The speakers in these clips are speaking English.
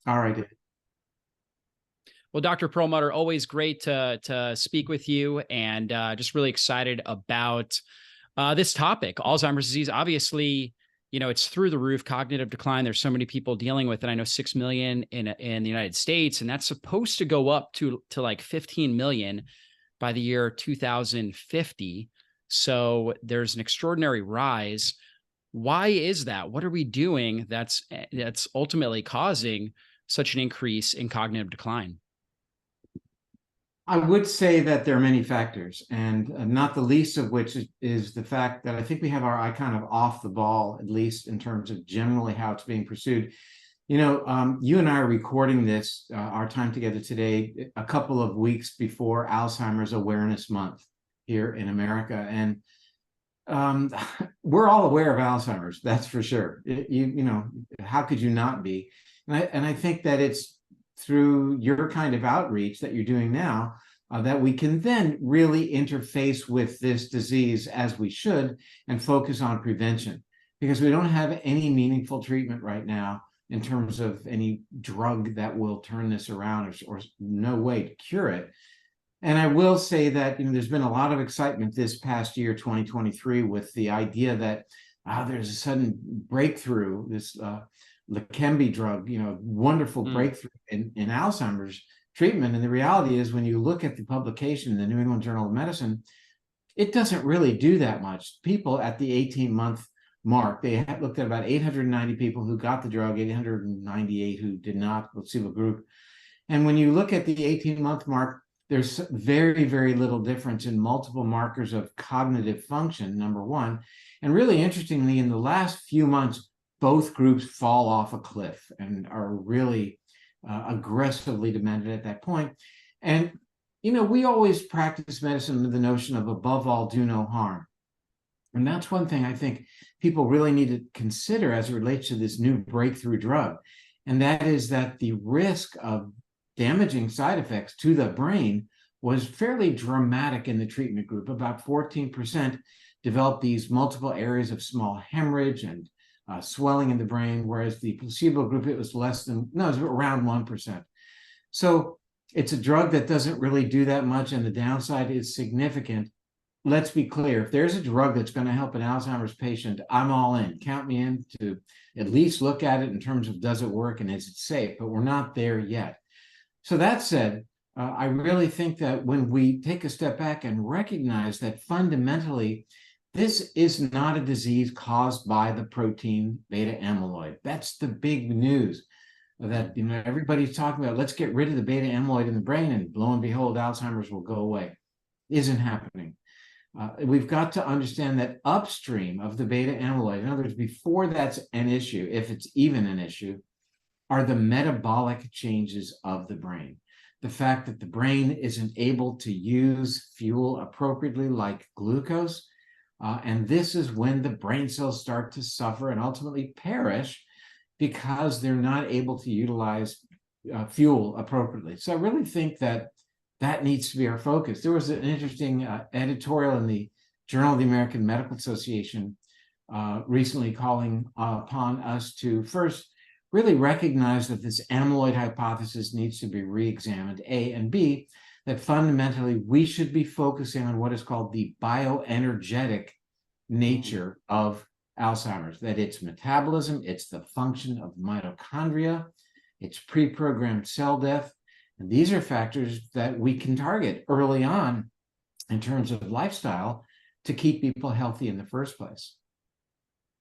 All right. Well, Dr. Perlmutter, always great to speak with you, and just really excited about this topic, Alzheimer's disease. Obviously, it's through the roof, cognitive decline. There's so many people dealing with it. I know 6 million in the United States, and that's supposed to go up to like 15 million by the year 2050. So there's an extraordinary rise. Why is that? What are we doing that's ultimately causing such an increase in cognitive decline? I would say that there are many factors, and not the least of which is the fact that I think we have our eye kind of off the ball, at least in terms of generally how it's being pursued. You and I are recording this, our time together today, a couple of weeks before Alzheimer's Awareness Month here in America. And we're all aware of Alzheimer's, that's for sure. How could you not be? And I think that it's through your kind of outreach that you're doing now that we can then really interface with this disease as we should and focus on prevention, because we don't have any meaningful treatment right now in terms of any drug that will turn this around, or no way to cure it. And I will say that there's been a lot of excitement this past year, 2023, with the idea that there's a sudden breakthrough, this Leqembi drug, wonderful breakthrough in Alzheimer's treatment. And the reality is, when you look at the publication in the New England Journal of Medicine, it doesn't really do that much. People at the 18-month mark, they had looked at about 890 people who got the drug, 898 who did not, placebo group. And when you look at the 18-month mark, there's very, very little difference in multiple markers of cognitive function, number one. And really interestingly, in the last few months, both groups fall off a cliff and are really aggressively demented at that point. And, we always practice medicine with the notion of above all, do no harm. And that's one thing I think people really need to consider as it relates to this new breakthrough drug. And that is that the risk of damaging side effects to the brain was fairly dramatic in the treatment group. About 14% developed these multiple areas of small hemorrhage and swelling in the brain, whereas the placebo group, it was it was around 1%. So it's a drug that doesn't really do that much, and the downside is significant. Let's be clear, if there's a drug that's going to help an Alzheimer's patient, I'm all in. Count me in to at least look at it in terms of, does it work and is it safe? But we're not there yet. So that said, I really think that when we take a step back and recognize that fundamentally, this is not a disease caused by the protein beta-amyloid. That's the big news that everybody's talking about. Let's get rid of the beta-amyloid in the brain, and lo and behold, Alzheimer's will go away. Isn't happening. We've got to understand that upstream of the beta-amyloid, in other words, before that's an issue, if it's even an issue, are the metabolic changes of the brain. The fact that the brain isn't able to use fuel appropriately, like glucose. And this is when the brain cells start to suffer and ultimately perish, because they're not able to utilize fuel appropriately. So I really think that needs to be our focus. There was an interesting editorial in the Journal of the American Medical Association recently calling upon us to first really recognize that this amyloid hypothesis needs to be re-examined, A, and B, that fundamentally we should be focusing on what is called the bioenergetic nature of Alzheimer's, that it's metabolism, it's the function of mitochondria, it's pre-programmed cell death. And these are factors that we can target early on in terms of lifestyle to keep people healthy in the first place.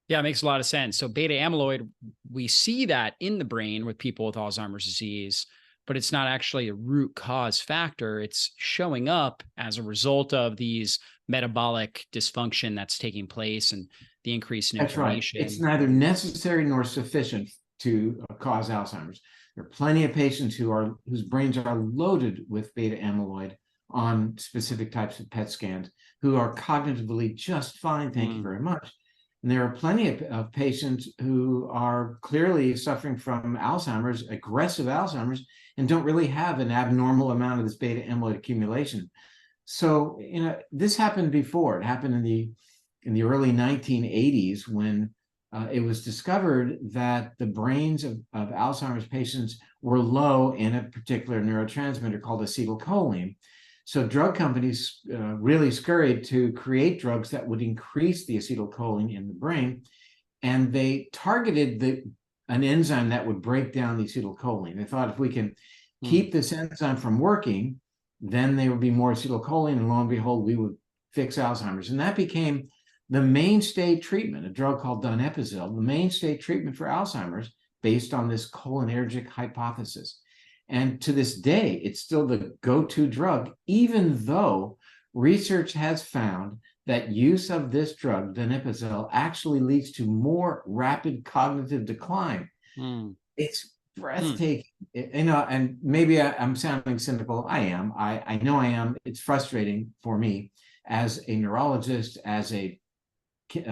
Yeah, it makes a lot of sense. So beta amyloid, we see that in the brain with people with Alzheimer's disease, but it's not actually a root cause factor. It's showing up as a result of these metabolic dysfunction that's taking place and the increase in inflammation. That's right. It's neither necessary nor sufficient to cause Alzheimer's. There are plenty of patients whose brains are loaded with beta amyloid on specific types of PET scans who are cognitively just fine. Thank you very much. And there are plenty of patients who are clearly suffering from Alzheimer's, aggressive Alzheimer's, and don't really have an abnormal amount of this beta amyloid accumulation. So, this happened before. It happened in the early 1980s when it was discovered that the brains of Alzheimer's patients were low in a particular neurotransmitter called acetylcholine. So drug companies really scurried to create drugs that would increase the acetylcholine in the brain, and they targeted an enzyme that would break down the acetylcholine. They thought if we can keep this enzyme from working, then there would be more acetylcholine, and lo and behold, we would fix Alzheimer's. And that became the mainstay treatment, a drug called donepezil, the mainstay treatment for Alzheimer's based on this cholinergic hypothesis. And to this day, it's still the go-to drug, even though research has found that use of this drug, donepezil, actually leads to more rapid cognitive decline. It's breathtaking. And maybe I'm sounding cynical. I am. I know I am. It's frustrating for me as a neurologist, as a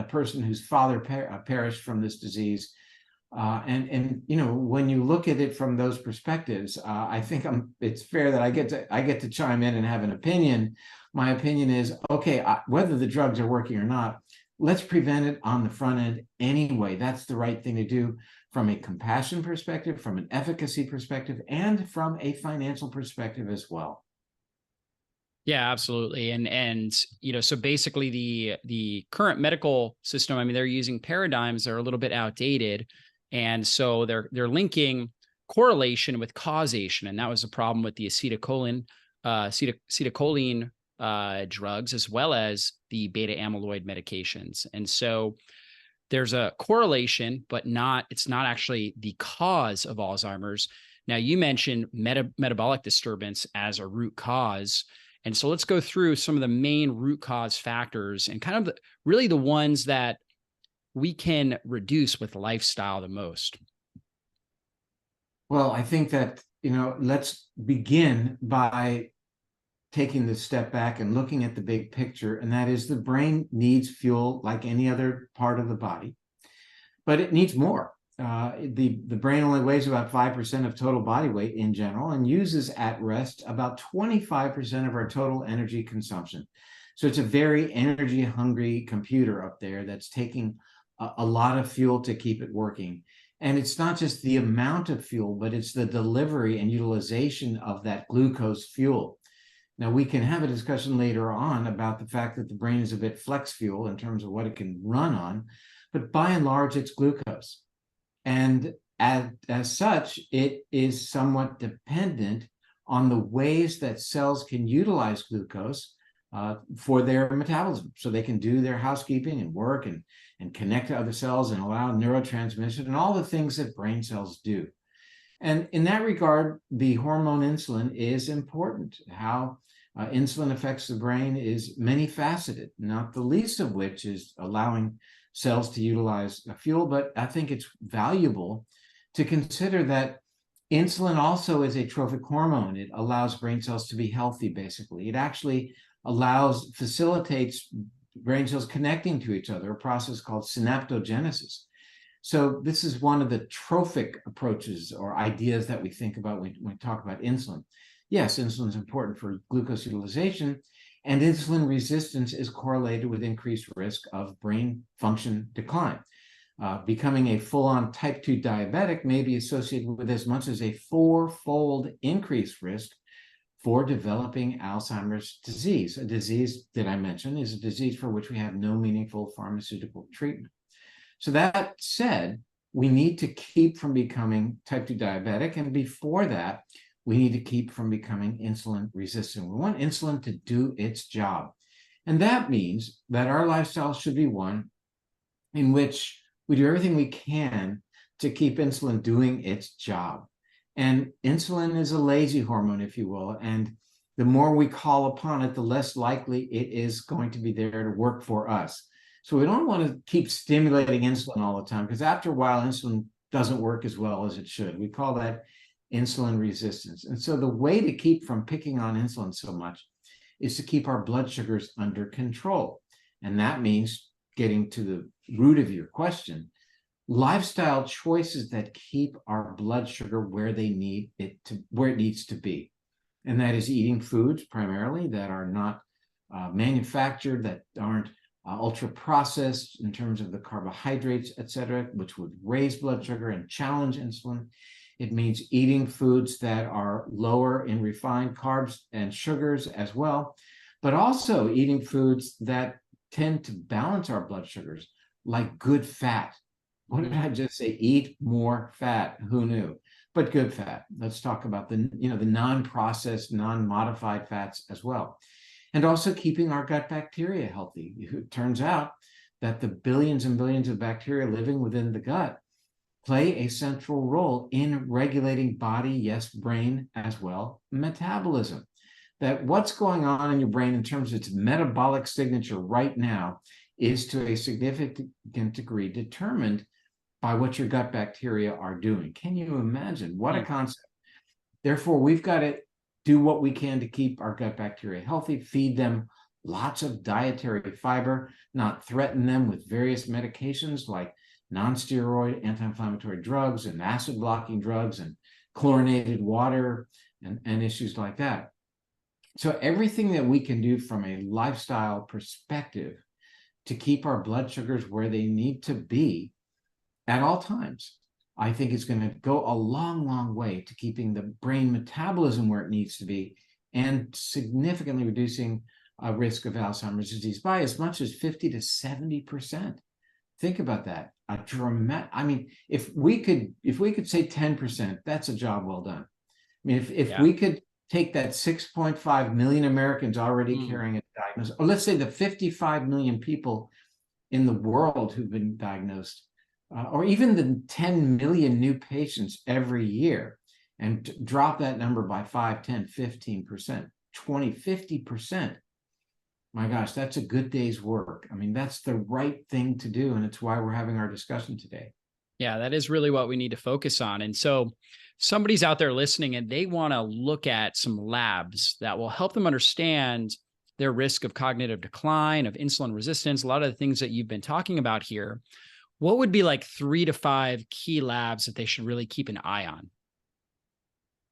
person whose father perished from this disease. And when you look at it from those perspectives, I think it's fair that I get to chime in and have an opinion. My opinion is, okay, whether the drugs are working or not, let's prevent it on the front end anyway. That's the right thing to do from a compassion perspective, from an efficacy perspective, and from a financial perspective as well. Yeah, absolutely. And so basically the current medical system, I mean, they're using paradigms that are a little bit outdated. And so they're linking correlation with causation. And that was a problem with the acetylcholine drugs, as well as the beta-amyloid medications. And so there's a correlation, but it's not actually the cause of Alzheimer's. Now, you mentioned metabolic disturbance as a root cause. And so let's go through some of the main root cause factors and kind of really the ones that we can reduce with lifestyle the most. Well, I think that, let's begin by taking the step back and looking at the big picture, and that is the brain needs fuel like any other part of the body, but it needs more. The brain only weighs about 5% of total body weight in general and uses at rest about 25% of our total energy consumption. So it's a very energy hungry computer up there that's taking a lot of fuel to keep it working. And it's not just the amount of fuel, but it's the delivery and utilization of that glucose fuel. Now, we can have a discussion later on about the fact that the brain is a bit flex fuel in terms of what it can run on, but by and large, it's glucose. And as such, it is somewhat dependent on the ways that cells can utilize glucose for their metabolism. So they can do their housekeeping and work and connect to other cells and allow neurotransmission and all the things that brain cells do. And in that regard, the hormone insulin is important. How insulin affects the brain is many faceted, not the least of which is allowing cells to utilize fuel. But I think it's valuable to consider that insulin also is a trophic hormone. It allows brain cells to be healthy, basically. It actually facilitates brain cells connecting to each other, a process called synaptogenesis. So this is one of the trophic approaches or ideas that we think about when we talk about insulin. Yes, insulin is important for glucose utilization, and insulin resistance is correlated with increased risk of brain function decline. Becoming a full-on type 2 diabetic may be associated with as much as a 4-fold increased risk for developing Alzheimer's disease. A disease that I mentioned is a disease for which we have no meaningful pharmaceutical treatment. So that said, we need to keep from becoming type 2 diabetic, and before that, we need to keep from becoming insulin resistant. We want insulin to do its job. And that means that our lifestyle should be one in which we do everything we can to keep insulin doing its job. And insulin is a lazy hormone, if you will, and the more we call upon it, the less likely it is going to be there to work for us. So we don't want to keep stimulating insulin all the time, because after a while, insulin doesn't work as well as it should. We call that insulin resistance. And so the way to keep from picking on insulin so much is to keep our blood sugars under control. And that means, getting to the root of your question, lifestyle choices that keep our blood sugar where it needs to be. And that is eating foods primarily that are not manufactured, that aren't ultra processed in terms of the carbohydrates, et cetera, which would raise blood sugar and challenge insulin. It means eating foods that are lower in refined carbs and sugars as well, but also eating foods that tend to balance our blood sugars, like good fat. What did I just say? Eat more fat. Who knew? But good fat. Let's talk about the non-processed, non-modified fats as well. And also keeping our gut bacteria healthy. It turns out that the billions and billions of bacteria living within the gut play a central role in regulating body, yes, brain as well, metabolism. That what's going on in your brain in terms of its metabolic signature right now is to a significant degree determined by what your gut bacteria are doing. Can you imagine? What a concept. Therefore, we've got to do what we can to keep our gut bacteria healthy, feed them lots of dietary fiber, not threaten them with various medications like non-steroid anti-inflammatory drugs and acid blocking drugs and chlorinated water and issues like that. So everything that we can do from a lifestyle perspective to keep our blood sugars where they need to be at all times, I think is going to go a long, long way to keeping the brain metabolism where it needs to be and significantly reducing risk of Alzheimer's disease by as much as 50 to 70%. Think about that. I mean, if we could say 10%, that's a job well done. I mean, if we could take that 6.5 million Americans already carrying a diagnosis, or let's say the 55 million people in the world who've been diagnosed, or even the 10 million new patients every year, and drop that number by 5, 10, 15%, 20, 50%. My gosh, that's a good day's work. I mean, that's the right thing to do. And it's why we're having our discussion today. Yeah, that is really what we need to focus on. And so somebody's out there listening and they want to look at some labs that will help them understand their risk of cognitive decline, of insulin resistance, a lot of the things that you've been talking about here. What would be like 3 to 5 key labs that they should really keep an eye on?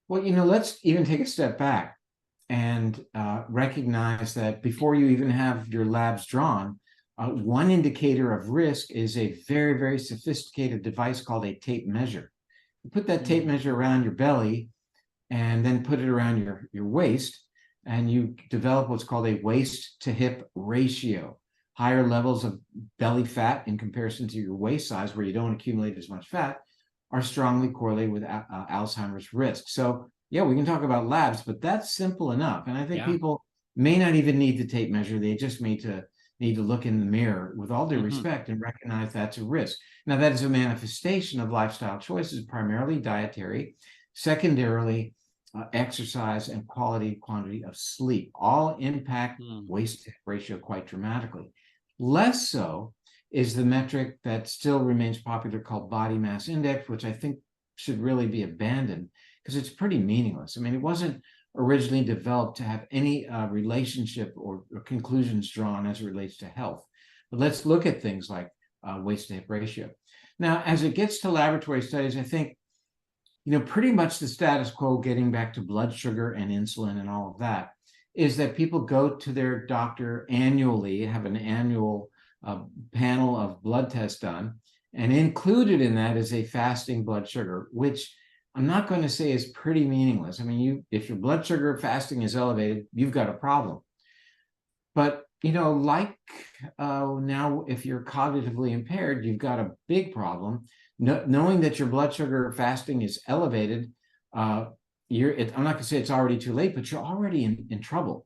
Well, let's even take a step back and recognize that before you even have your labs drawn, one indicator of risk is a very, very sophisticated device called a tape measure. You put that tape measure around your belly and then put it around your waist, and you develop what's called a waist to hip ratio. Higher levels of belly fat in comparison to your waist size, where you don't accumulate as much fat, are strongly correlated with Alzheimer's risk. So yeah, we can talk about labs, but that's simple enough. And I think people may not even need the tape measure. They just need to look in the mirror with all due respect and recognize that's a risk. Now, that is a manifestation of lifestyle choices, primarily dietary, secondarily exercise and quantity of sleep. All impact waist ratio quite dramatically. Less so is the metric that still remains popular called body mass index, which I think should really be abandoned because it's pretty meaningless. I mean, it wasn't originally developed to have any relationship or conclusions drawn as it relates to health. But let's look at things like waist to hip ratio. Now, as it gets to laboratory studies, I think, pretty much the status quo, getting back to blood sugar and insulin and all of that, is that people go to their doctor annually, have an annual panel of blood tests done, and included in that is a fasting blood sugar, which I'm not going to say is pretty meaningless. I mean, if your blood sugar fasting is elevated, you've got a problem. But, now if you're cognitively impaired, you've got a big problem. Knowing that your blood sugar fasting is elevated, I'm not going to say it's already too late, but you're already in trouble.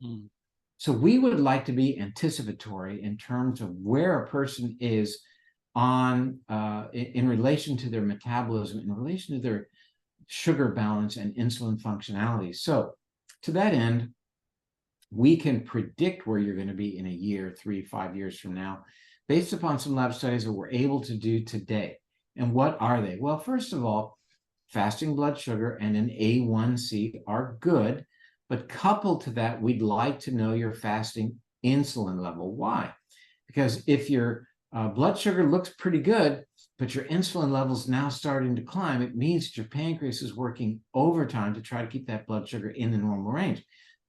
So we would like to be anticipatory in terms of where a person is in relation to their metabolism, in relation to their sugar balance and insulin functionality. So to that end, we can predict where you're going to be in a year, 3, 5 years from now, based upon some lab studies that we're able to do today. And what are they? Well, first of all, fasting blood sugar and an A1C are good, but coupled to that, we'd like to know your fasting insulin level. Why? Because if your blood sugar looks pretty good, but your insulin level's now starting to climb, it means that your pancreas is working overtime to try to keep that blood sugar in the normal range.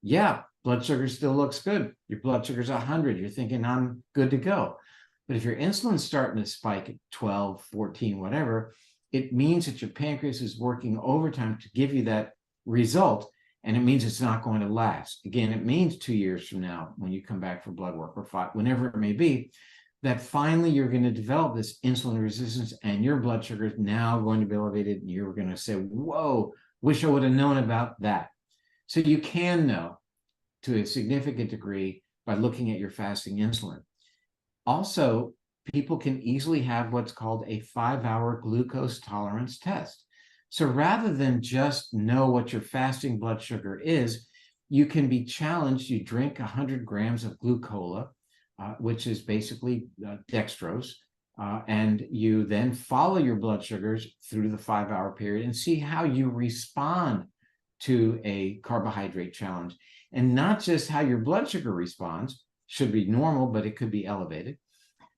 yeah, blood sugar still looks good. Your blood sugar's 100. You're thinking, I'm good to go. But if your insulin's starting to spike at 12, 14, whatever, it means that your pancreas is working overtime to give you that result. And it means it's not going to last. Again, it means 2 years from now, when you come back for blood work, or 5, whenever it may be, that finally you're going to develop this insulin resistance and your blood sugar is now going to be elevated. And you're going to say, whoa, wish I would have known about that. So you can know to a significant degree by looking at your fasting insulin. Also, people can easily have what's called a 5-hour glucose tolerance test. So rather than just know what your fasting blood sugar is, you can be challenged. You drink 100 grams of glucola, which is basically dextrose, and you then follow your blood sugars through the 5-hour period and see how you respond to a carbohydrate challenge. And not just how your blood sugar responds, should be normal, but it could be elevated,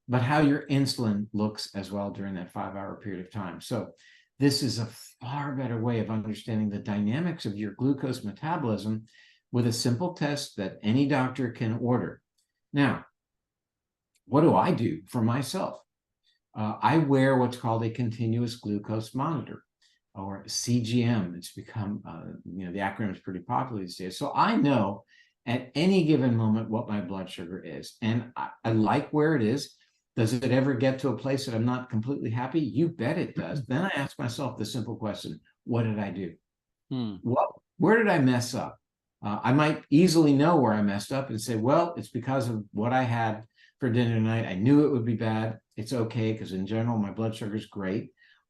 but how your insulin looks as well during that 5-hour period of time. So this is a far better way of understanding the dynamics of your glucose metabolism with a simple test that any doctor can order. Now, what do I do for myself? I wear what's called a continuous glucose monitor, or CGM. It's become, the acronym is pretty popular these days. So I know at any given moment what my blood sugar is. And I like where it is. Does it ever get to a place that I'm not completely happy? You bet it does. Then I ask myself the simple question, what did I do? Where did I mess up? I might easily know where I messed up and say, well, it's because of what I had for dinner tonight. I knew it would be bad. It's okay, because in general, my blood sugar is great.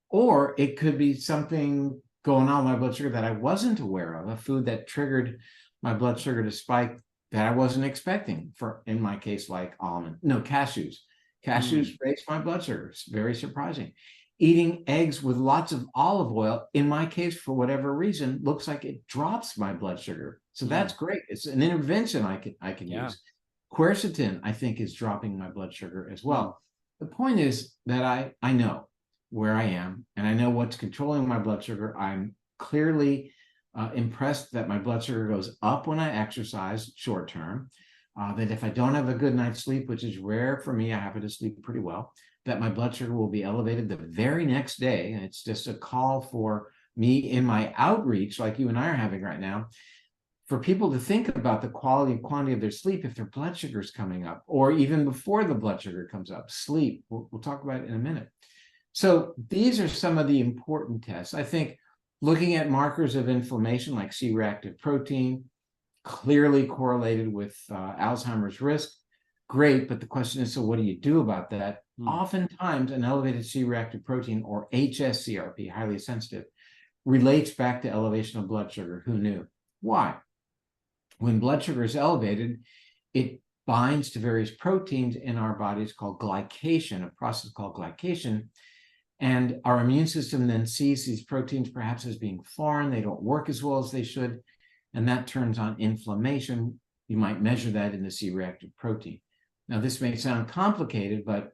Or it could be something going on with my blood sugar that I wasn't aware of, a food that triggered my blood sugar to spike that I wasn't expecting, for, in my case, like cashews. Cashews raise my blood sugar. It's very surprising. Eating eggs with lots of olive oil, in my case, for whatever reason, looks like it drops my blood sugar. So that's great. It's an intervention I can use. Quercetin, I think, is dropping my blood sugar as well. The point is that I know where I am, and I know what's controlling my blood sugar. I'm clearly impressed that my blood sugar goes up when I exercise short term, that if I don't have a good night's sleep, which is rare for me, I happen to sleep pretty well, that my blood sugar will be elevated the very next day. And it's just a call for me in my outreach, like you and I are having right now, for people to think about the quality and quantity of their sleep if their blood sugar is coming up, or even before the blood sugar comes up. Sleep, we'll talk about it in a minute. So these are some of the important tests. I think looking at markers of inflammation like C-reactive protein, clearly correlated with Alzheimer's risk, great, but the question is, so what do you do about that? Oftentimes, an elevated C-reactive protein, or HSCRP, highly sensitive, relates back to elevation of blood sugar. Who knew? Why? When blood sugar is elevated, it binds to various proteins in our bodies called glycation, a process called glycation. And our immune system then sees these proteins perhaps as being foreign. They don't work as well as they should. And that turns on inflammation. You might measure that in the C-reactive protein. Now, this may sound complicated, but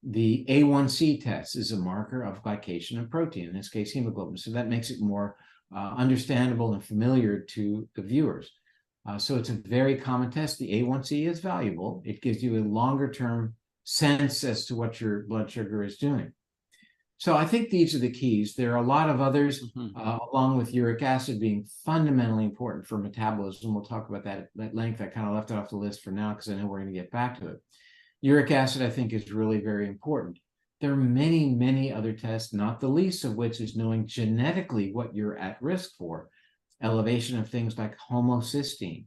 the A1C test is a marker of glycation of protein, in this case, hemoglobin. So that makes it more understandable and familiar to the viewers. So it's a very common test. The A1C is valuable. It gives you a longer-term sense as to what your blood sugar is doing. So I think these are the keys. There are a lot of others, along with uric acid being fundamentally important for metabolism. We'll talk about that at length. I kind of left it off the list for now because I know we're going to get back to it. Uric acid, I think, is really very important. There are many, many other tests, not the least of which is knowing genetically what you're at risk for. Elevation of things like homocysteine,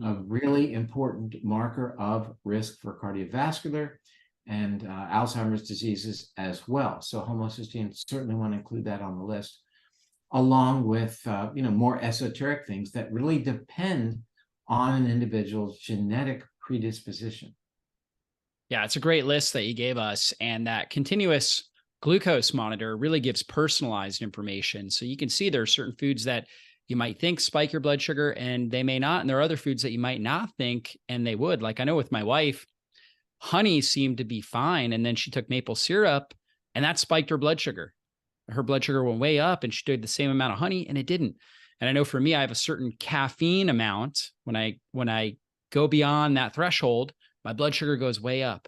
a really important marker of risk for cardiovascular and Alzheimer's diseases as well. So homocysteine, certainly want to include that on the list, along with more esoteric things that really depend on an individual's genetic predisposition. Yeah, it's a great list that you gave us, and that continuous glucose monitor really gives personalized information. So you can see there are certain foods that you might think spike your blood sugar and they may not. And there are other foods that you might not think and they would. Like I know with my wife, honey seemed to be fine. And then she took maple syrup and that spiked her blood sugar. Her blood sugar went way up and she did the same amount of honey and it didn't. And I know for me, I have a certain caffeine amount. When I go beyond that threshold, my blood sugar goes way up.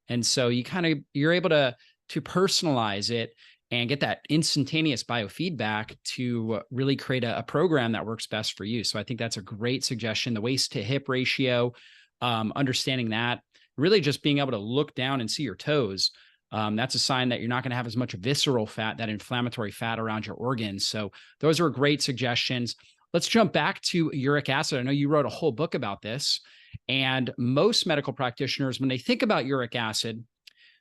And so you're able to personalize it and get that instantaneous biofeedback to really create a program that works best for you. So I think that's a great suggestion. The waist to hip ratio, understanding that, really just being able to look down and see your toes. That's a sign that you're not going to have as much visceral fat, that inflammatory fat around your organs. So those are great suggestions. Let's jump back to uric acid. I know you wrote a whole book about this, and most medical practitioners, when they think about uric acid,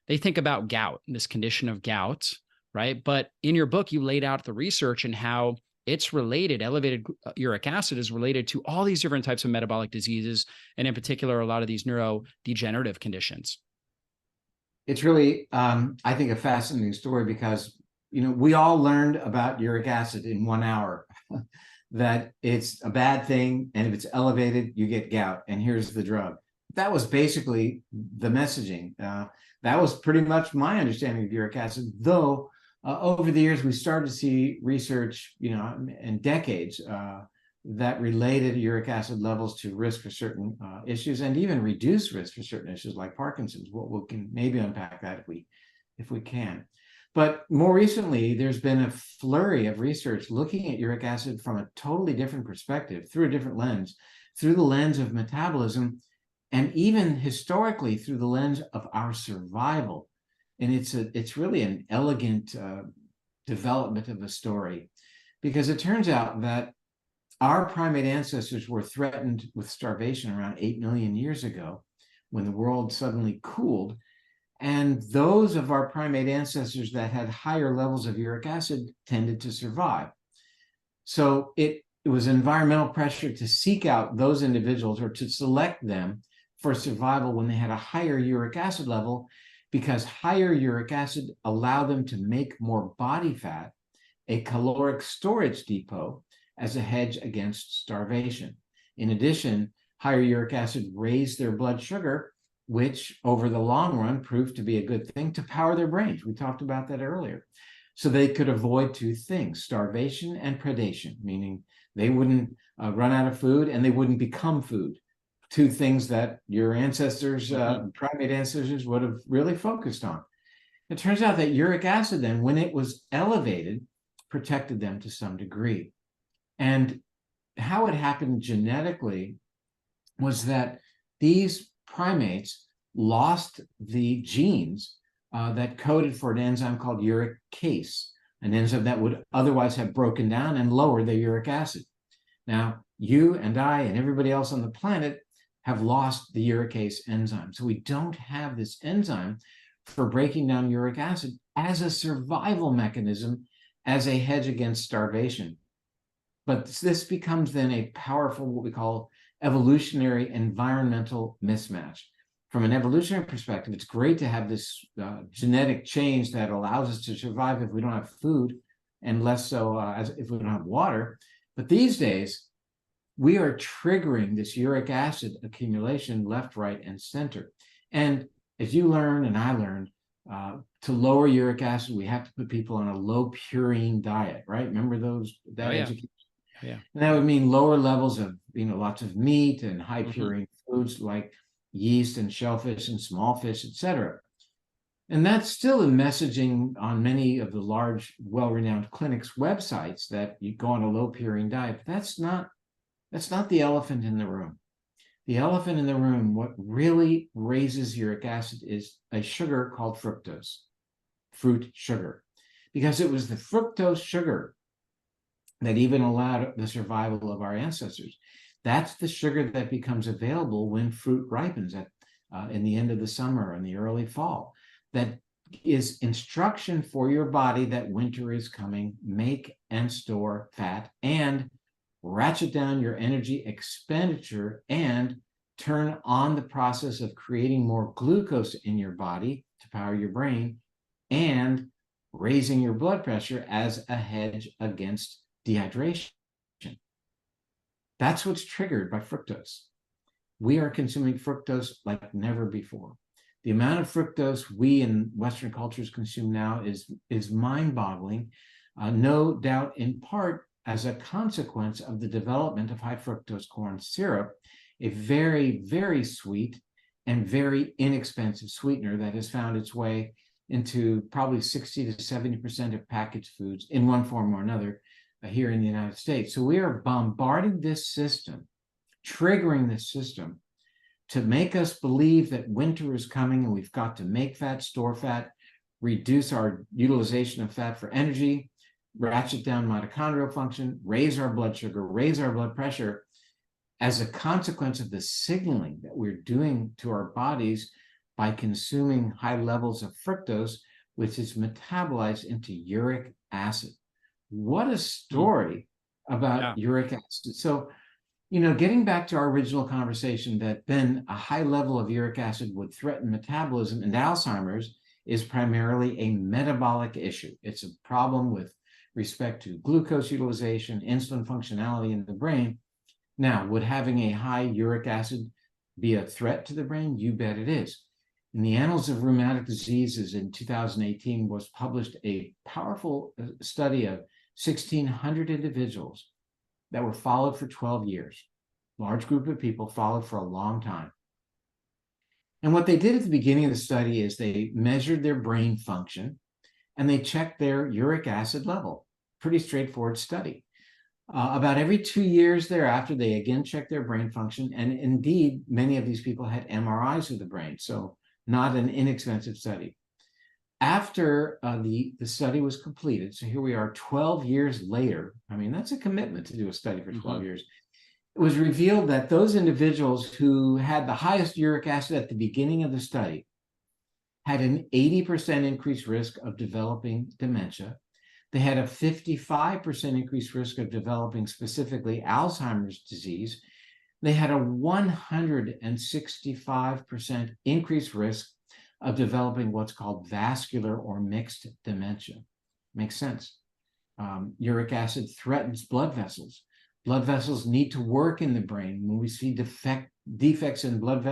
they think about gout, this condition of gout, right? But in your book, you laid out the research and how it's related. Elevated uric acid is related to all these different types of metabolic diseases, and in particular, a lot of these neurodegenerative conditions. It's really, I think, a fascinating story because, we all learned about uric acid in 1 hour, that it's a bad thing. And if it's elevated, you get gout. And here's the drug. That was basically the messaging. That was pretty much my understanding of uric acid, though over the years, we started to see research, in decades that related uric acid levels to risk for certain issues, and even reduce risk for certain issues like Parkinson's. We can maybe unpack that if we can. But more recently, there's been a flurry of research looking at uric acid from a totally different perspective, through a different lens, through the lens of metabolism, and even historically through the lens of our survival. And it's really an elegant development of a story, because it turns out that our primate ancestors were threatened with starvation around 8 million years ago, when the world suddenly cooled. And those of our primate ancestors that had higher levels of uric acid tended to survive. So it was environmental pressure to seek out those individuals, or to select them for survival when they had a higher uric acid level, because higher uric acid allowed them to make more body fat, a caloric storage depot, as a hedge against starvation. In addition, higher uric acid raised their blood sugar, which over the long run proved to be a good thing to power their brains. We talked about that earlier. So they could avoid two things: starvation and predation, meaning they wouldn't run out of food and they wouldn't become food. Two things that your ancestors, primate ancestors, would have really focused on. It turns out that uric acid then, when it was elevated, protected them to some degree. And how it happened genetically was that these primates lost the genes that coded for an enzyme called uricase, an enzyme that would otherwise have broken down and lowered their uric acid. Now, you and I and everybody else on the planet have lost the uricase enzyme. So we don't have this enzyme for breaking down uric acid as a survival mechanism, as a hedge against starvation. But this becomes then a powerful, what we call, evolutionary environmental mismatch. From an evolutionary perspective, it's great to have this genetic change that allows us to survive if we don't have food, and less so as if we don't have water. But these days, we are triggering this uric acid accumulation left, right, and center. And as you learn and I learned, to lower uric acid, we have to put people on a low purine diet, right? Remember that education? Yeah. And that would mean lower levels of, lots of meat and high purine foods like yeast and shellfish and small fish, etc. And that's still in messaging on many of the large, well-renowned clinics' websites, that you go on a low purine diet. But that's not the elephant in the room. The elephant in the room, what really raises uric acid, is a sugar called fructose, fruit sugar, because it was the fructose sugar that even allowed the survival of our ancestors. That's the sugar that becomes available when fruit ripens in the end of the summer and the early fall. That is instruction for your body that winter is coming. Make and store fat, and ratchet down your energy expenditure, and turn on the process of creating more glucose in your body to power your brain, and raising your blood pressure as a hedge against dehydration. That's what's triggered by fructose. We are consuming fructose like never before. The amount of fructose we in Western cultures consume now is mind-boggling, no doubt in part as a consequence of the development of high fructose corn syrup, a very, very sweet and very inexpensive sweetener that has found its way into probably 60 to 70% of packaged foods in one form or another here in the United States. So we are bombarding this system, triggering this system to make us believe that winter is coming and we've got to make fat, store fat, reduce our utilization of fat for energy, ratchet down mitochondrial function, raise our blood sugar, raise our blood pressure as a consequence of the signaling that we're doing to our bodies by consuming high levels of fructose, which is metabolized into uric acid. What a story about uric acid. So, getting back to our original conversation that then a high level of uric acid would threaten metabolism, and Alzheimer's is primarily a metabolic issue. It's a problem with respect to glucose utilization, insulin functionality in the brain. Now, would having a high uric acid be a threat to the brain? You bet it is. In the Annals of Rheumatic Diseases in 2018 was published a powerful study of 1,600 individuals that were followed for 12 years. Large group of people followed for a long time. And what they did at the beginning of the study is they measured their brain function and they checked their uric acid level. Pretty straightforward study. About every 2 years thereafter, they again checked their brain function. And indeed, many of these people had MRIs of the brain. So not an inexpensive study. After the study was completed, so here we are 12 years later, I mean, that's a commitment to do a study for 12 years. It was revealed that those individuals who had the highest uric acid at the beginning of the study had an 80% increased risk of developing dementia. They had a 55% increased risk of developing specifically Alzheimer's disease. They had a 165% increased risk of developing what's called vascular or mixed dementia. Makes sense. Uric acid threatens blood vessels. Blood vessels need to work in the brain. When we see defects in blood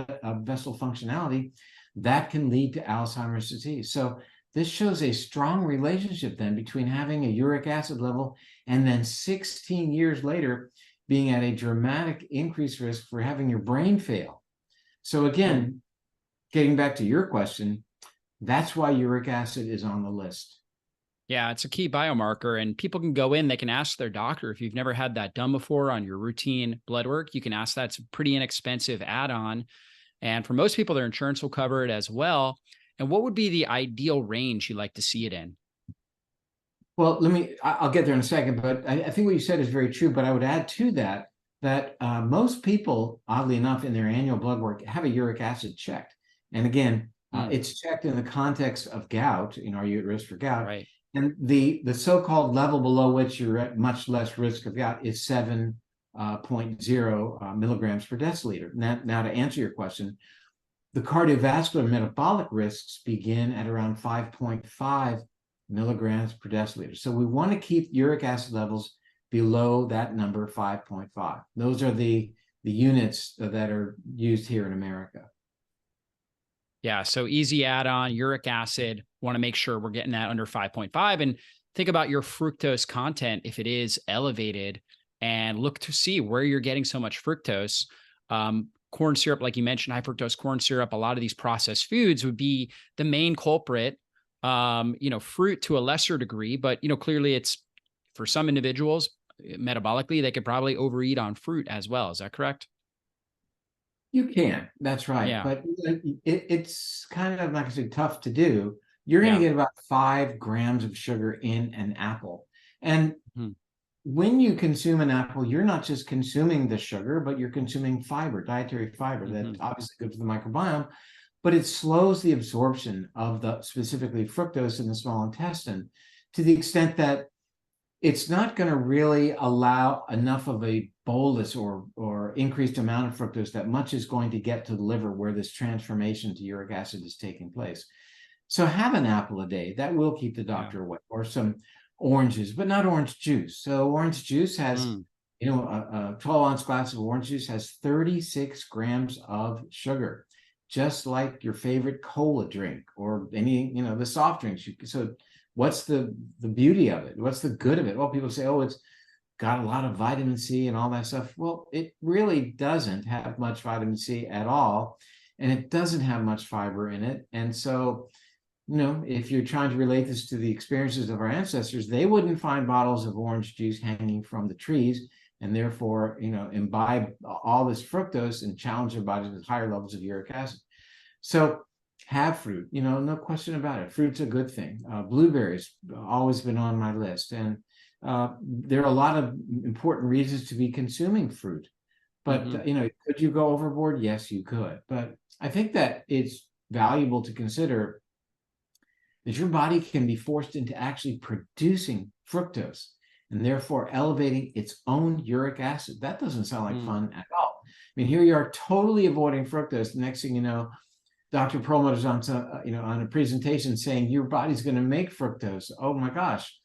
vessel functionality, that can lead to Alzheimer's disease. So this shows a strong relationship then between having a uric acid level and then 16 years later being at a dramatic increased risk for having your brain fail. So again, getting back to your question, that's why uric acid is on the list. Yeah, it's a key biomarker, and people can go in, they can ask their doctor. If you've never had that done before on your routine blood work, you can ask that. It's a pretty inexpensive add-on. And for most people, their insurance will cover it as well. And what would be the ideal range you'd like to see it in? Well, I'll get there in a second, but I think what you said is very true. But I would add to that most people, oddly enough, in their annual blood work have a uric acid checked. And again, it's checked in the context of gout. Are you at risk for gout? Right. And the so-called level below which you're at much less risk of gout is 7.0 milligrams per deciliter. Now, to answer your question, the cardiovascular metabolic risks begin at around 5.5 milligrams per deciliter. So we want to keep uric acid levels below that number, 5.5. Those are the units that are used here in America. Yeah, so easy add-on, uric acid, want to make sure we're getting that under 5.5. And think about your fructose content if it is elevated, and look to see where you're getting so much fructose. Corn syrup, like you mentioned, high fructose corn syrup, a lot of these processed foods would be the main culprit. Fruit to a lesser degree, but clearly it's, for some individuals, metabolically, they could probably overeat on fruit as well. Is that correct? You can, that's right. Yeah. But it's kind of, like I said, tough to do. You're going to get about 5 grams of sugar in an apple. And when you consume an apple, you're not just consuming the sugar, but you're consuming fiber, dietary fiber, that's obviously good for the microbiome, but it slows the absorption of the specifically fructose in the small intestine to the extent that it's not going to really allow enough of a bolus or increased amount of fructose that much is going to get to the liver where this transformation to uric acid is taking place. So have an apple a day. That will keep the doctor away, or some oranges, but not orange juice. So orange juice has, a 12-ounce glass of orange juice has 36 grams of sugar, just like your favorite cola drink or any, the soft drinks. So what's the beauty of it? What's the good of it? Well, people say, oh, got a lot of vitamin C and all that stuff. Well, it really doesn't have much vitamin C at all, and it doesn't have much fiber in it. And so, if you're trying to relate this to the experiences of our ancestors, they wouldn't find bottles of orange juice hanging from the trees and therefore, imbibe all this fructose and challenge their bodies with higher levels of uric acid. So have fruit, no question about it. Fruit's a good thing. Blueberries always been on my list. And there are a lot of important reasons to be consuming fruit, but could you go overboard? Yes, you could. But I think that it's valuable to consider that your body can be forced into actually producing fructose and therefore elevating its own uric acid. That doesn't sound like fun at all. I mean, here you are totally avoiding fructose. The next thing you know, Dr. Perlmutter's on on a presentation saying your body's going to make fructose. Oh my gosh.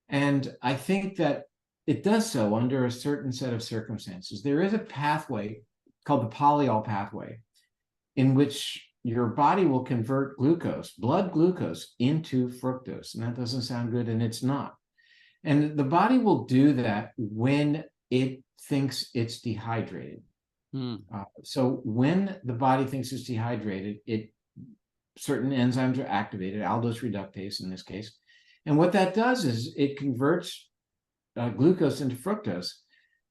And I think that it does so under a certain set of circumstances. There is a pathway called the polyol pathway in which your body will convert glucose, blood glucose, into fructose. And that doesn't sound good, and it's not. And the body will do that when it thinks it's dehydrated. So when the body thinks it's dehydrated, certain enzymes are activated, aldose reductase in this case. And what that does is it converts glucose into fructose.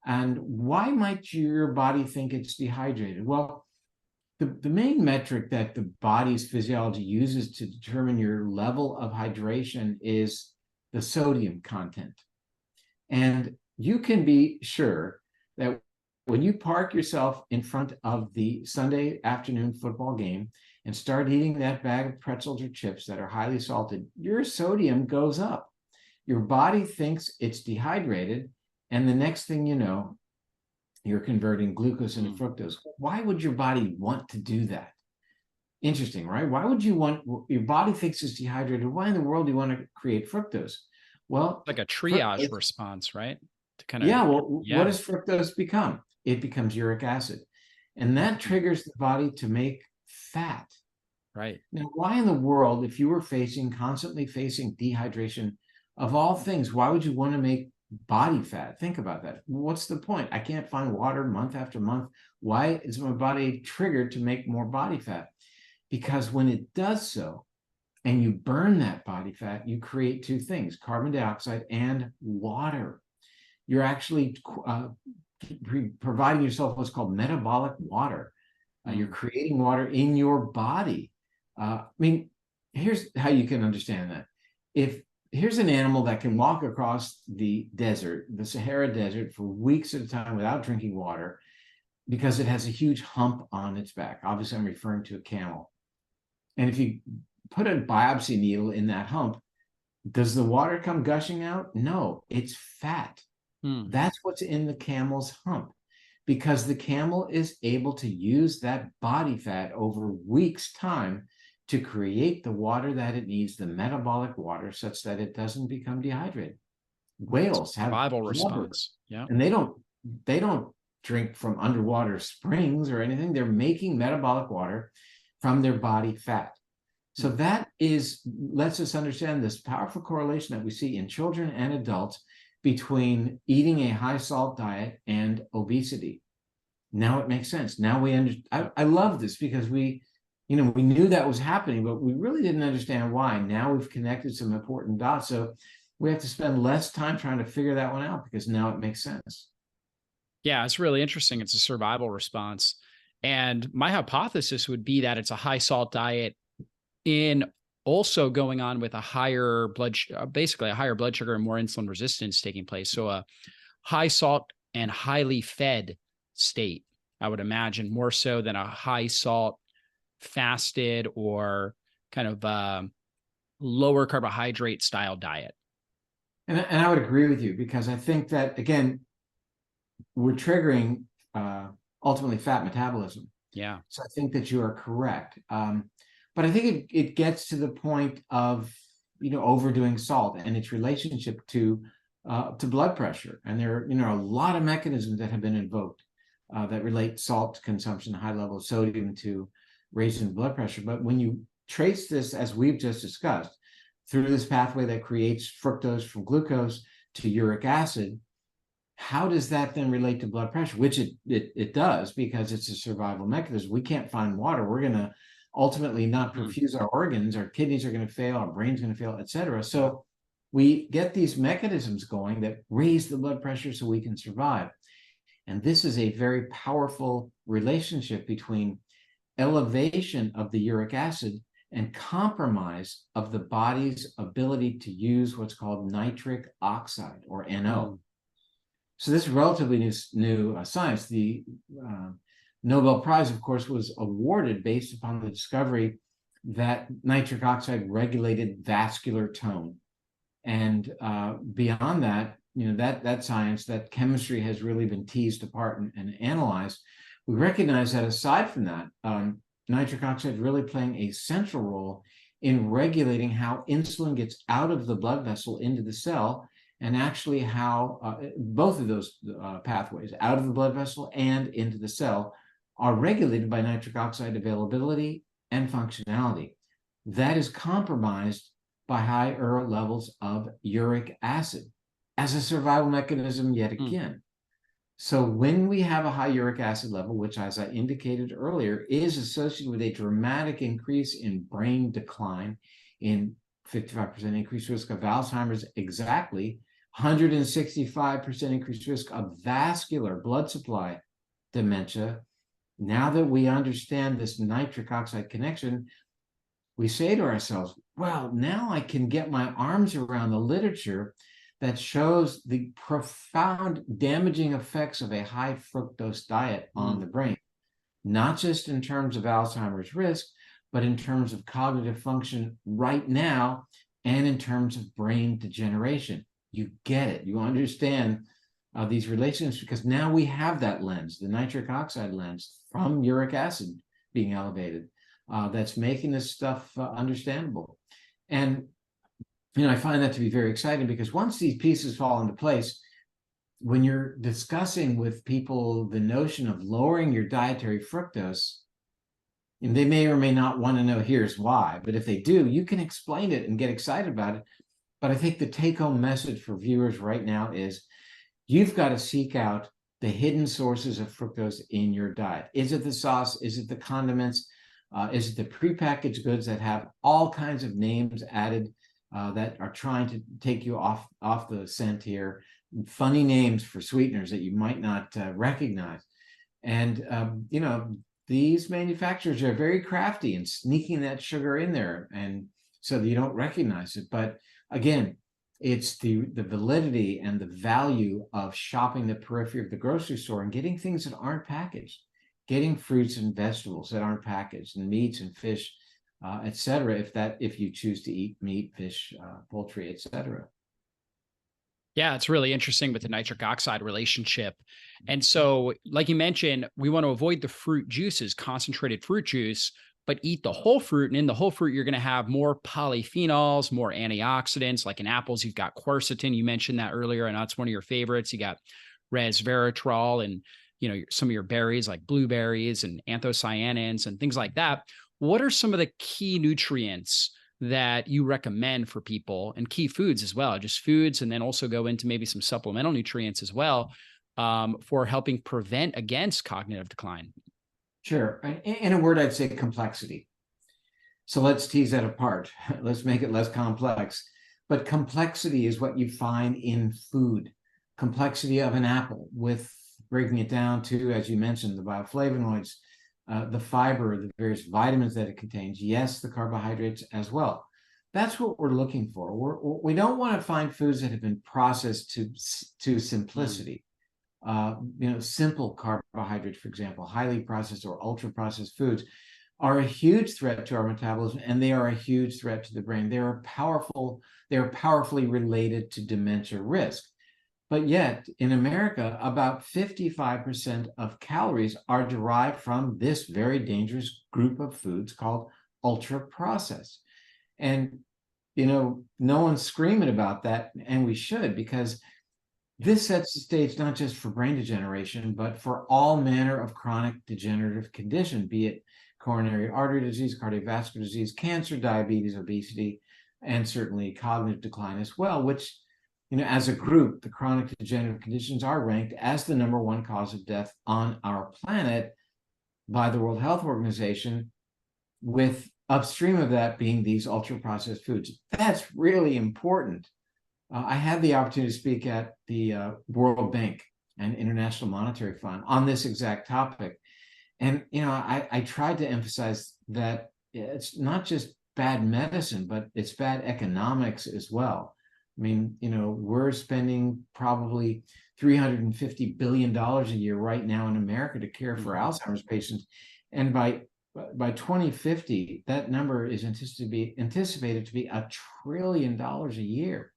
And why might your body think it's dehydrated? Well, the main metric that the body's physiology uses to determine your level of hydration is the sodium content. And you can be sure that when you park yourself in front of the Sunday afternoon football game and start eating that bag of pretzels or chips that are highly salted, your sodium goes up. Your body thinks it's dehydrated, and the next thing you know, you're converting glucose into fructose. Why would your body want to do that? Interesting, right? Why would you want, your body thinks it's dehydrated. Why in the world do you want to create fructose? Well, like a triage response, right? To kind of, what does fructose become? It becomes uric acid. And that triggers the body to make fat. Right. Now, why in the world, if you were constantly facing dehydration of all things, why would you want to make body fat? Think about that. What's the point? I can't find water month after month. Why is my body triggered to make more body fat? Because when it does so, and you burn that body fat, you create two things, carbon dioxide and water. You're actually providing yourself what's called metabolic water. You're creating water in your body. I mean, here's how you can understand that. Here's an animal that can walk across the desert, the Sahara Desert, for weeks at a time without drinking water because it has a huge hump on its back. Obviously, I'm referring to a camel. And if you put a biopsy needle in that hump, does the water come gushing out? No, it's fat. That's what's in the camel's hump, because the camel is able to use that body fat over weeks' time to create the water that it needs, the metabolic water, such that it doesn't become dehydrated. Whales have survival response. Yeah. And they don't drink from underwater springs or anything. They're making metabolic water from their body fat. So that lets us understand this powerful correlation that we see in children and adults between eating a high salt diet and obesity. Now it makes sense. Now we understand. I love this because we knew that was happening, but we really didn't understand why. Now we've connected some important dots. So we have to spend less time trying to figure that one out because now it makes sense. Yeah, it's really interesting. It's a survival response. And my hypothesis would be that it's a high salt diet in also going on with a higher basically a higher blood sugar and more insulin resistance taking place. So a high salt and highly fed state, I would imagine, more so than a high salt fasted or kind of lower carbohydrate style diet. And I would agree with you, because I think that, again, we're triggering ultimately fat metabolism. Yeah. So I think that you are correct. But I think it gets to the point of, overdoing salt and its relationship to blood pressure. And there are a lot of mechanisms that have been invoked that relate salt consumption, high level of sodium, to raising blood pressure. But when you trace this, as we've just discussed, through this pathway that creates fructose from glucose to uric acid, how does that then relate to blood pressure? Which it does, because it's a survival mechanism. We can't find water. We're going to ultimately not perfuse our organs. Our kidneys are going to fail. Our brain's going to fail, et cetera. So we get these mechanisms going that raise the blood pressure so we can survive. And this is a very powerful relationship between elevation of the uric acid and compromise of the body's ability to use what's called nitric oxide, or NO. So this is relatively new science. The Nobel Prize, of course, was awarded based upon the discovery that nitric oxide regulated vascular tone. And beyond that, that science, that chemistry has really been teased apart and analyzed. We recognize that aside from that, nitric oxide is really playing a central role in regulating how insulin gets out of the blood vessel into the cell, and actually how both of those pathways, out of the blood vessel and into the cell, are regulated by nitric oxide availability and functionality. That is compromised by higher levels of uric acid as a survival mechanism yet again. So when we have a high uric acid level, which, as I indicated earlier, is associated with a dramatic increase in brain decline, in 55% increased risk of Alzheimer's, exactly 165% increased risk of vascular blood supply dementia. Now that we understand this nitric oxide connection, we say to ourselves, well, now I can get my arms around the literature that shows the profound damaging effects of a high fructose diet on the brain, not just in terms of Alzheimer's risk, but in terms of cognitive function right now, and in terms of brain degeneration. You get it. You understand these relationships, because now we have that lens, the nitric oxide lens from uric acid being elevated, that's making this stuff understandable. And I find that to be very exciting, because once these pieces fall into place, when you're discussing with people the notion of lowering your dietary fructose, and they may or may not want to know here's why, but if they do, you can explain it and get excited about it. But I think the take-home message for viewers right now is you've got to seek out the hidden sources of fructose in your diet. Is it the sauce? Is it the condiments? Is it the prepackaged goods that have all kinds of names added that are trying to take you off the scent here? Funny names for sweeteners that you might not recognize. And, these manufacturers are very crafty in sneaking that sugar in there, and so that you don't recognize it. But again, it's the validity and the value of shopping the periphery of the grocery store and getting things that aren't packaged, getting fruits and vegetables that aren't packaged, and meats and fish, et cetera, if you choose to eat meat, fish, poultry, et cetera. Yeah, it's really interesting with the nitric oxide relationship. And so, like you mentioned, we want to avoid the fruit juices, concentrated fruit juice, but eat the whole fruit. And in the whole fruit, you're going to have more polyphenols, more antioxidants. Like in apples, you've got quercetin. You mentioned that earlier, and that's one of your favorites. You got resveratrol, and some of your berries like blueberries and anthocyanins and things like that. What are some of the key nutrients that you recommend for people, and key foods as well, just foods, and then also go into maybe some supplemental nutrients as well, for helping prevent against cognitive decline? Sure. In a word, I'd say complexity. So let's tease that apart. Let's make it less complex. But complexity is what you find in food. Complexity of an apple, with breaking it down to, as you mentioned, the bioflavonoids, the fiber, the various vitamins that it contains, yes, the carbohydrates as well. That's what we're looking for. We don't want to find foods that have been processed to simplicity. Simple carbohydrates, for example, highly processed or ultra processed foods are a huge threat to our metabolism, and they are a huge threat to the brain. They are powerfully related to dementia risk. But yet, in America, about 55% of calories are derived from this very dangerous group of foods called ultra-processed. And, no one's screaming about that, and we should, because this sets the stage not just for brain degeneration, but for all manner of chronic degenerative condition, be it coronary artery disease, cardiovascular disease, cancer, diabetes, obesity, and certainly cognitive decline as well, which as a group, the chronic degenerative conditions are ranked as the #1 cause of death on our planet by the World Health Organization, with upstream of that being these ultra-processed foods. That's really important. I had the opportunity to speak at the World Bank and International Monetary Fund on this exact topic. And, I tried to emphasize that it's not just bad medicine, but it's bad economics as well. I mean, we're spending probably $350 billion a year right now in America to care for Alzheimer's patients. And by 2050, that number is anticipated to be $1 trillion a year.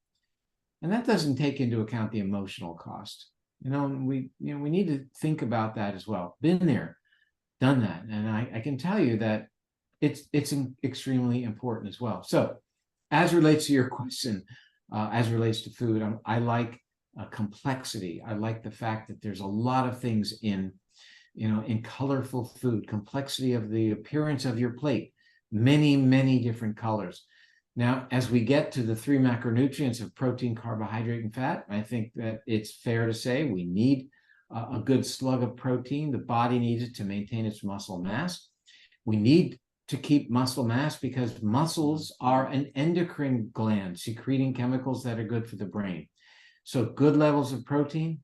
And that doesn't take into account the emotional cost. We need to think about that as well. Been there, done that. And I can tell you that it's extremely important as well. So as relates to your question, as relates to food, I like complexity. I like the fact that there's a lot of things in colorful food, complexity of the appearance of your plate, many, many different colors. Now, as we get to the 3 macronutrients of protein, carbohydrate, and fat, I think that it's fair to say we need a good slug of protein. The body needs it to maintain its muscle mass. We need to keep muscle mass because muscles are an endocrine gland secreting chemicals that are good for the brain. So good levels of protein.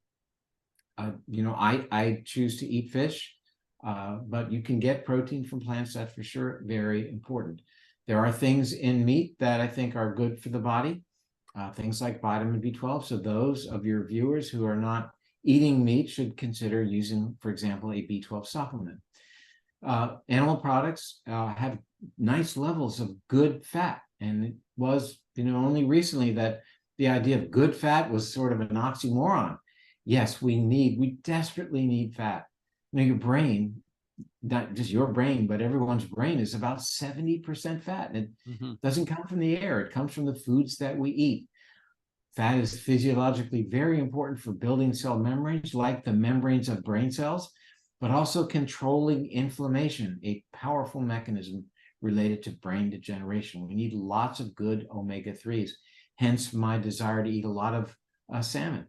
I choose to eat fish, but you can get protein from plants. That's for sure very important. There are things in meat that I think are good for the body, things like vitamin B12. So those of your viewers who are not eating meat should consider using, for example, a B12 supplement. Animal products have nice levels of good fat. And it was, only recently that the idea of good fat was sort of an oxymoron. Yes, we desperately need fat. Your brain, not just your brain, but everyone's brain is about 70% fat. And it doesn't come from the air. It comes from the foods that we eat. Fat is physiologically very important for building cell membranes, like the membranes of brain cells, but also controlling inflammation, a powerful mechanism related to brain degeneration. We need lots of good omega-3s, hence my desire to eat a lot of salmon.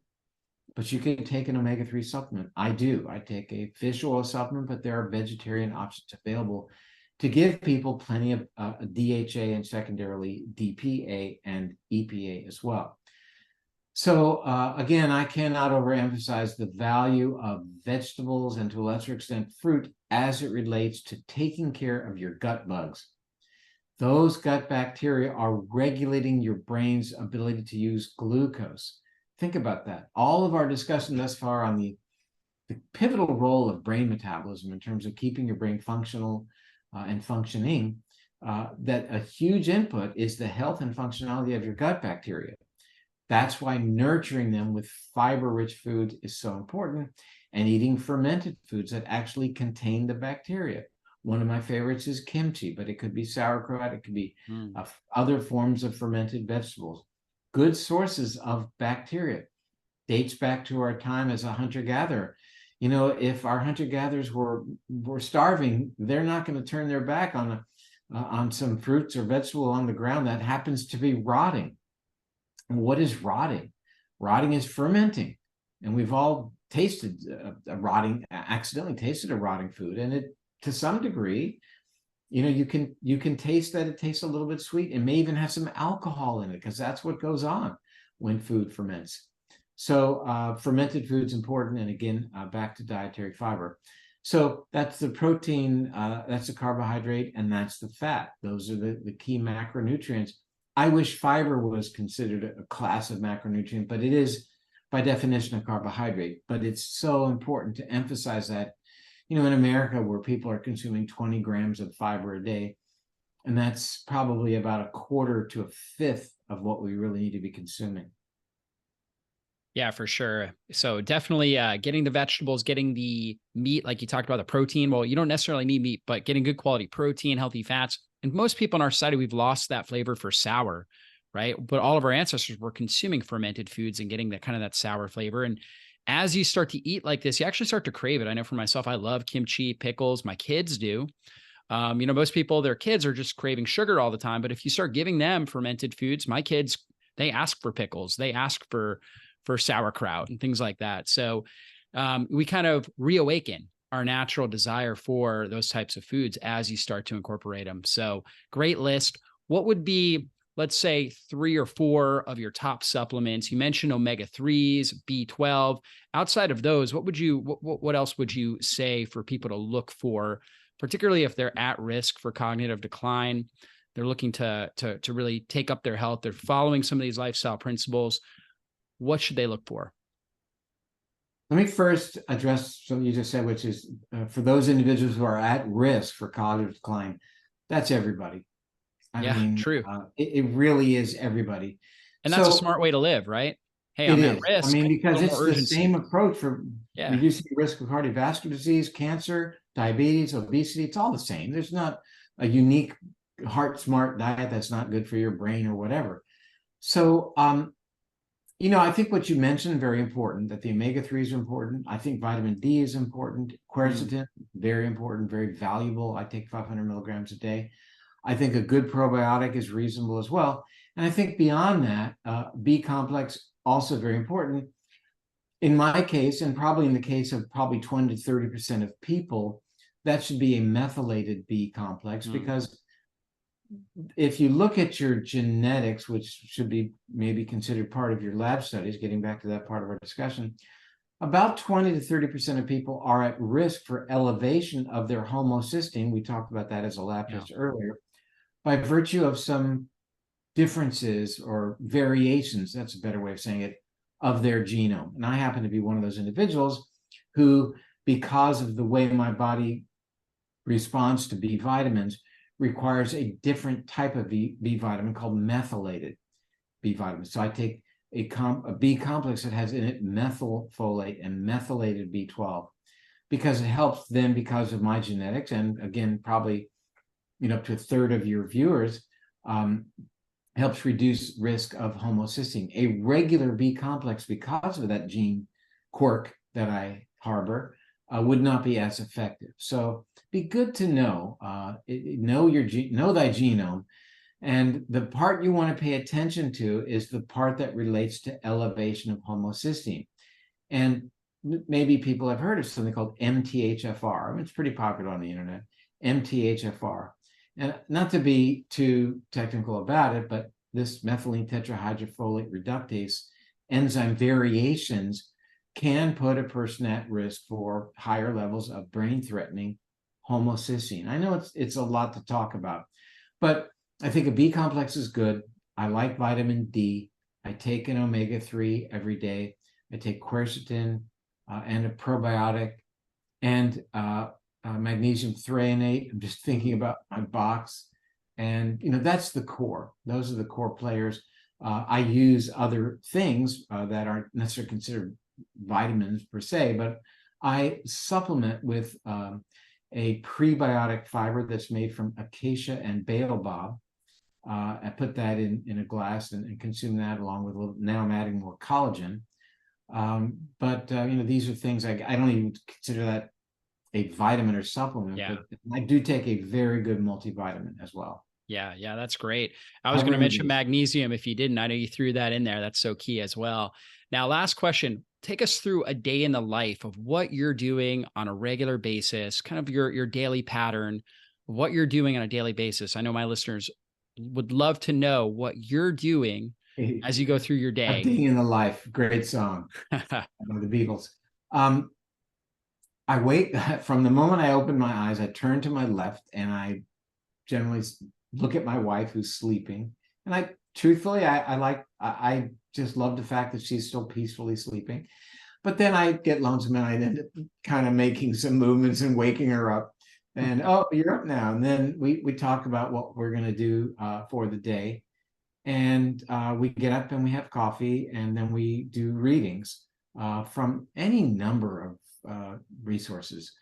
But you can take an omega-3 supplement. I do. I take a fish oil supplement, but there are vegetarian options available to give people plenty of DHA and secondarily DPA and EPA as well. So again, I cannot overemphasize the value of vegetables and to a lesser extent fruit as it relates to taking care of your gut bugs. Those gut bacteria are regulating your brain's ability to use glucose. Think about that. All of our discussion thus far on the pivotal role of brain metabolism in terms of keeping your brain functional and functioning, that a huge input is the health and functionality of your gut bacteria. That's why nurturing them with fiber-rich food is so important, and eating fermented foods that actually contain the bacteria. One of my favorites is kimchi, but it could be sauerkraut, it could be other forms of fermented vegetables. Good sources of bacteria. Dates back to our time as a hunter-gatherer. If our hunter-gatherers were starving, they're not going to turn their back on some fruits or vegetable on the ground that happens to be rotting. And what is rotting? Rotting is fermenting. And we've all tasted accidentally tasted a rotting food. And it, to some degree, you can taste that it tastes a little bit sweet. It may even have some alcohol in it because that's what goes on when food ferments. So fermented food's important. And again, back to dietary fiber. So that's the protein, that's the carbohydrate, and that's the fat. Those are the key macronutrients. I wish fiber was considered a class of macronutrient, but it is by definition a carbohydrate. But it's so important to emphasize that, in America, where people are consuming 20 grams of fiber a day, and that's probably about 1/4 to 1/5 of what we really need to be consuming. Yeah, for sure. So definitely getting the vegetables, getting the meat, like you talked about the protein. Well, you don't necessarily need meat, but getting good quality protein, healthy fats. And most people in our society, we've lost that flavor for sour, right? But all of our ancestors were consuming fermented foods and getting that kind of that sour flavor. And as you start to eat like this, you actually start to crave it. I know for myself, I love kimchi, pickles. My kids do. Most people, their kids are just craving sugar all the time. But if you start giving them fermented foods, my kids, they ask for pickles, they ask for sauerkraut and things like that. So we kind of reawaken our natural desire for those types of foods as you start to incorporate them. So great list. What would be, let's say, 3 or 4 of your top supplements? You mentioned omega-3s, B12. Outside of those, what else would you say for people to look for, particularly if they're at risk for cognitive decline? They're looking to really take up their health. They're following some of these lifestyle principles. What should they look for? Let me first address something you just said, which is for those individuals who are at risk for cognitive decline, that's everybody. I mean, true. It really is everybody. And that's a smart way to live, right? Hey, I'm at risk. I mean, because it's the same approach for reducing the risk of cardiovascular disease, cancer, diabetes, obesity. It's all the same. There's not a unique heart smart diet that's not good for your brain or whatever. So, I think what you mentioned, very important, that the omega-3s are important. I think vitamin D is important. Quercetin, very important, very valuable. I take 500 milligrams a day. I think a good probiotic is reasonable as well. And I think beyond that, B complex, also very important. In my case, and probably in the case of probably 20 to 30% of people, that should be a methylated B complex, because if you look at your genetics, which should be maybe considered part of your lab studies, getting back to that part of our discussion, about 20 to 30% of people are at risk for elevation of their homocysteine. We talked about that as a lab test earlier, by virtue of some differences or variations, that's a better way of saying it, of their genome. And I happen to be one of those individuals who, because of the way my body responds to B vitamins, requires a different type of B vitamin called methylated B vitamins. So I take a B complex that has in it methylfolate and methylated B12, because it helps them, because of my genetics, and again, probably up to a third of your viewers, helps reduce risk of homocysteine. A regular B complex, because of that gene quirk that I harbor, would not be as effective. So be good to know know thy genome, and the part you want to pay attention to is the part that relates to elevation of homocysteine. And maybe people have heard of something called MTHFR. I mean, it's pretty popular on the internet, MTHFR. And not to be too technical about it, but this methylene tetrahydrofolate reductase enzyme variations can put a person at risk for higher levels of brain-threatening homocysteine. I know it's a lot to talk about, but I think a B complex is good. I like vitamin D. I take an omega-3 every day. I take quercetin and a probiotic and magnesium threonate. I'm just thinking about my box. And, that's the core. Those are the core players. I use other things that aren't necessarily considered vitamins per se, but I supplement with a prebiotic fiber that's made from acacia and baobab. I put that in a glass and consume that along with now I'm adding more collagen. But these are things I don't even consider that a vitamin or supplement, but I do take a very good multivitamin as well. Yeah, that's great. I was going to mention magnesium if you didn't. I know you threw that in there. That's so key as well. Now, last question. Take us through a day in the life of what you're doing on a regular basis, kind of your daily pattern, what you're doing on a daily basis. I know my listeners would love to know what you're doing as you go through your day. A day in the life. Great song. The Beatles. I wait from the moment I open my eyes, I turn to my left, and I generally look at my wife who's sleeping. And I just love the fact that she's still peacefully sleeping. But then I get lonesome and I end up kind of making some movements and waking her up. And, oh, you're up now. And then we talk about what we're going to do for the day. And we get up and we have coffee, and then we do readings from any number of resources,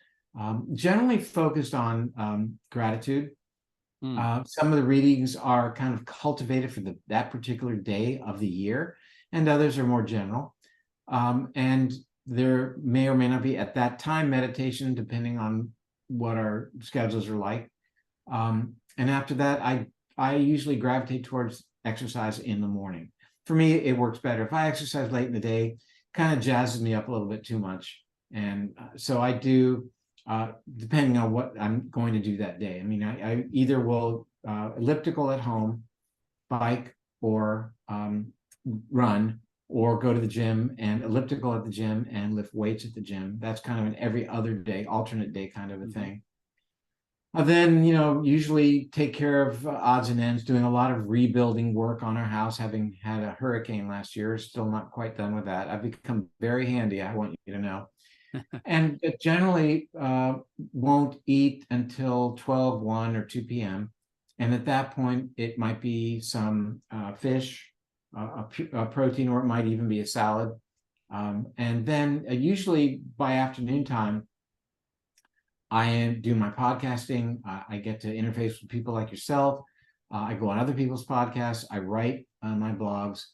generally focused on gratitude. Some of the readings are kind of cultivated for that particular day of the year, and others are more general. And there may or may not be at that time meditation, depending on what our schedules are like. And after that, I usually gravitate towards exercise in the morning. for me, it works better. If I exercise late in the day, kind of jazzes me up a little bit too much. And so I do, depending on what I'm going to do that day. I mean, I either will elliptical at home, bike, or run, or go to the gym and elliptical at the gym and lift weights at the gym. That's kind of an every other day, alternate day kind of a thing. Then, usually take care of odds and ends, doing a lot of rebuilding work on our house, having had a hurricane last year, still not quite done with that. I've become very handy, I want you to know. And generally won't eat until 12, 1, or 2 p.m. And at that point, it might be some fish, a protein, or it might even be a salad. And then usually by afternoon time, I do my podcasting. I get to interface with people like yourself. I go on other people's podcasts. I write on my blogs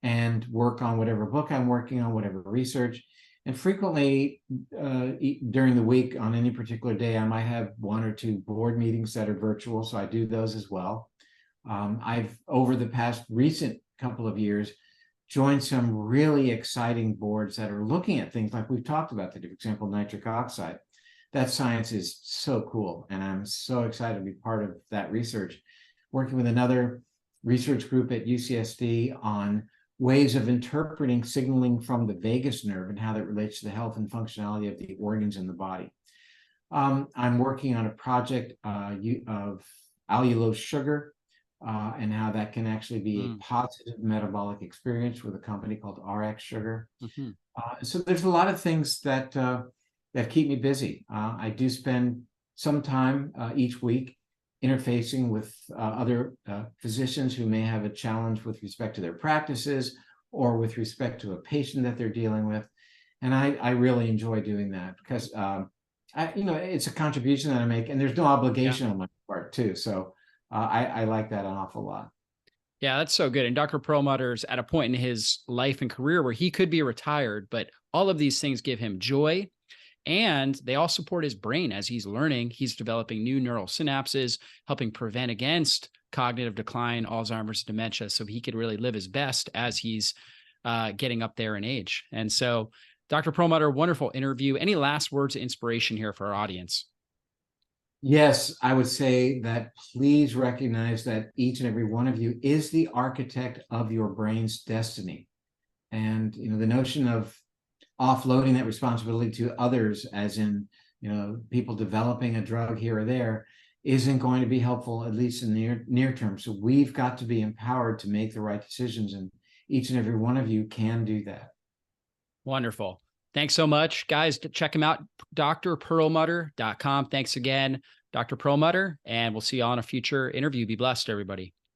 and work on whatever book I'm working on, whatever research. And frequently during the week, on any particular day, I might have 1 or 2 board meetings that are virtual. So I do those as well. I've, over the past recent couple of years, joined some really exciting boards that are looking at things like we've talked about today, for example, nitric oxide. That science is so cool, and I'm so excited to be part of that research. Working with another research group at UCSD on ways of interpreting signaling from the vagus nerve and how that relates to the health and functionality of the organs in the body. I'm working on a project of allulose sugar and how that can actually be a positive metabolic experience with a company called RX Sugar. So there's a lot of things that keep me busy. I do spend some time each week interfacing with other physicians who may have a challenge with respect to their practices or with respect to a patient that they're dealing with. And I really enjoy doing that because it's a contribution that I make, and there's no obligation on my part too. So I like that an awful lot. Yeah, that's so good. And Dr. Perlmutter's at a point in his life and career where he could be retired, but all of these things give him joy. And they all support his brain as he's learning. He's developing new neural synapses, helping prevent against cognitive decline, Alzheimer's, dementia, so he could really live his best as he's getting up there in age. And so, Dr. Perlmutter, wonderful interview. Any last words of inspiration here for our audience? Yes, I would say that please recognize that each and every one of you is the architect of your brain's destiny. And, the notion of offloading that responsibility to others, as in, people developing a drug here or there, isn't going to be helpful, at least in the near term. So we've got to be empowered to make the right decisions, and each and every one of you can do that. Wonderful. Thanks so much, guys. Check him out, drperlmutter.com. Thanks again, Dr. Perlmutter, and we'll see you on a future interview. Be blessed, everybody.